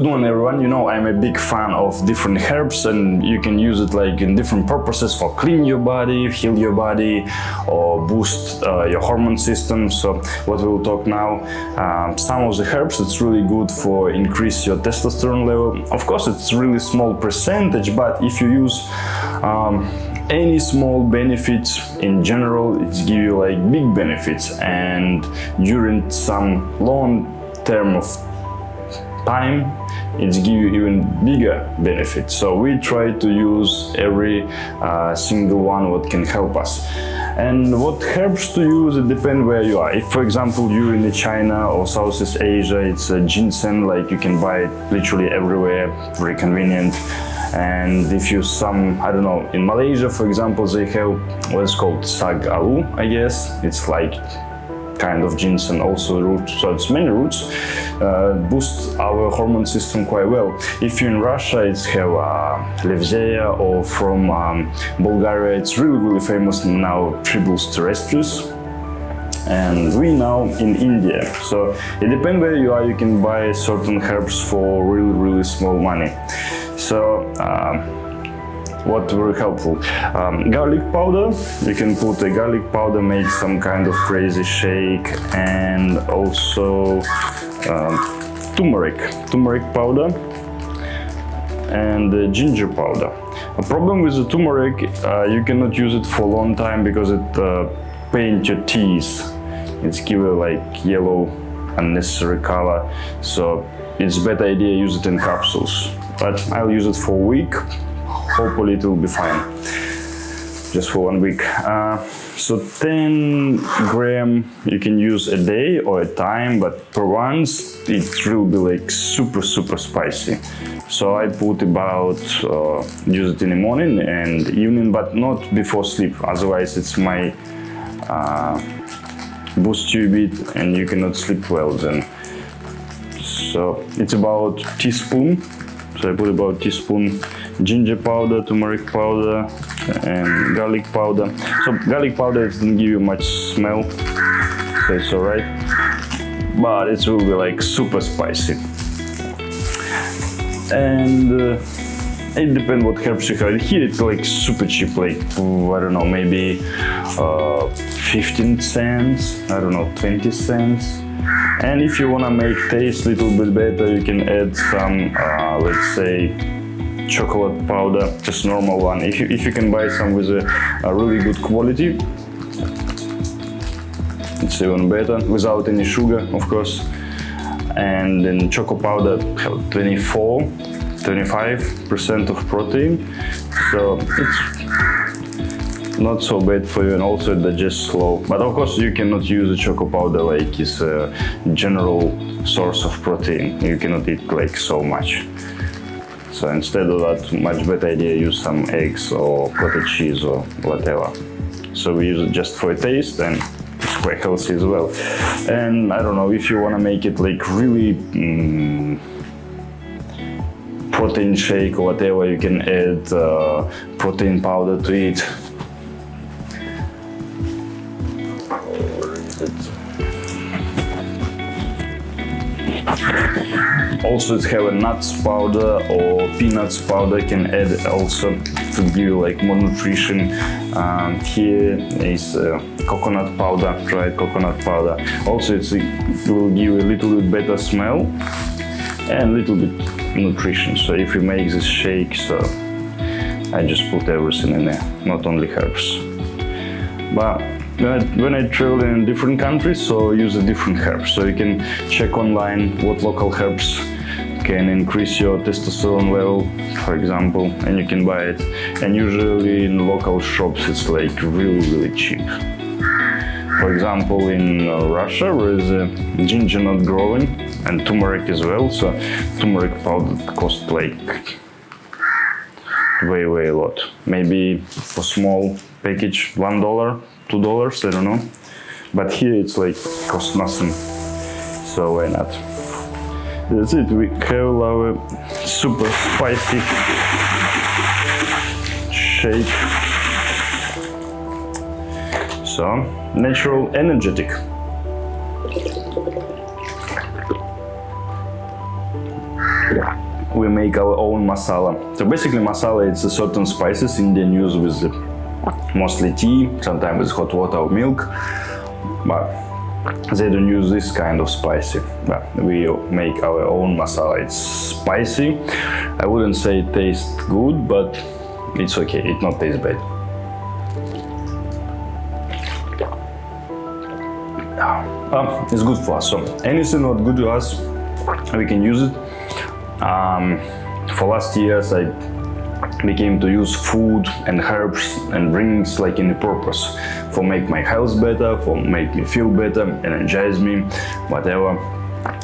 Good morning everyone. You know, I'm a big fan of different herbs, and you can use it like in different purposes for clean your body, heal your body, or boost your hormone system. So what we'll talk now, some of the herbs, it's really good for increase your testosterone level. Of course, it's really small percentage, but if you use any small benefits in general, it's give you like big benefits, and during some long term of time it's give you even bigger benefits. So we try to use every single one what can help us. And what herbs to use, it depends where you are. If for example you're in China or Southeast Asia, it's ginseng, like you can buy it literally everywhere, very convenient. And if you I don't know, in Malaysia for example, they have what's called sag alu, I guess. It's like kind of ginseng, also root, so it's many roots, boost our hormone system quite well. If you're in Russia, it's have levzeya, or from Bulgaria, it's really famous now, tribulus terrestris. And we now in India, so it depends where you are, you can buy certain herbs for really small money. So what very helpful, garlic powder, you can put a garlic powder, make some kind of crazy shake, and also turmeric powder and ginger powder. A problem with the turmeric, you cannot use it for a long time because it paint your teeth. It's give you like yellow unnecessary color, so it's better idea use it in capsules. But I'll use it for a week. Hopefully it will be fine, just for 1 week. So 10 gram you can use a day or a time, but per once it will be like super spicy. So I put about, use it in the morning and evening, but not before sleep, otherwise it's my boost you a bit and you cannot sleep well then. So it's about teaspoon. So I put about teaspoon ginger powder, turmeric powder, and garlic powder. So garlic powder doesn't give you much smell, so it's alright, but it will be like super spicy. And it depends what herbs you have. Here it's like super cheap, like I don't know, maybe 15 cents, I don't know, 20 cents. And if you wanna make taste a little bit better, you can add some, let's say, chocolate powder, just normal one. If you can buy some with a really good quality, it's even better, without any sugar, of course. And then chocolate powder have 25% of protein, so it's not so bad for you, and also it digests slow. But of course you cannot use the chocolate powder like it's a general source of protein. You cannot eat like so much. So instead of that, much better idea use some eggs or cottage cheese or whatever. So we use it just for a taste, and it's quite healthy as well. And I don't know, if you want to make it like really protein shake or whatever, you can add protein powder to it. Also it have a nuts powder or peanuts powder, can add also to give you like more nutrition. Here is coconut powder, dried coconut powder. Also it will give you a little bit better smell and a little bit nutrition. So if you make this shake, so I just put everything in there, not only herbs. But when I travel in different countries, so I use a different herbs. So you can check online what local herbs can increase your testosterone level, for example, and you can buy it. And usually in local shops it's like really cheap. For example, in Russia where the ginger not growing, and turmeric as well, so turmeric powder costs like way a lot. Maybe for small package $1, $2, I don't know. But here it's like cost nothing, so why not? That's it, we have our super spicy shake. So, natural energetic. Yeah. we make our own masala. So basically masala, it's a certain spices Indian use with mostly tea, sometimes with hot water or milk, but they don't use this kind of spicy. But we make our own masala. It's spicy. I wouldn't say it tastes good, but it's okay. It not taste bad. It's good for us. So anything not good to us, we can use it. For last years, I became to use food and herbs and drinks like in a purpose for make my health better, for make me feel better, energize me, whatever.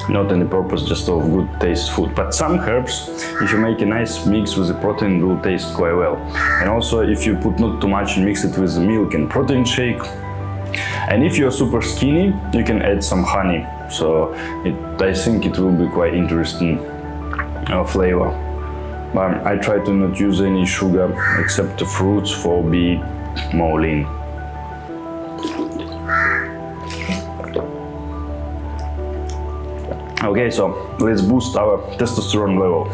Not in the purpose just of good taste food. But some herbs, if you make a nice mix with the protein, will taste quite well. And also if you put not too much and mix it with the milk and protein shake. And if you're super skinny, you can add some honey. So I think it will be quite interesting flavor. But I try to not use any sugar except the fruits for be more lean. Okay, so let's boost our testosterone level.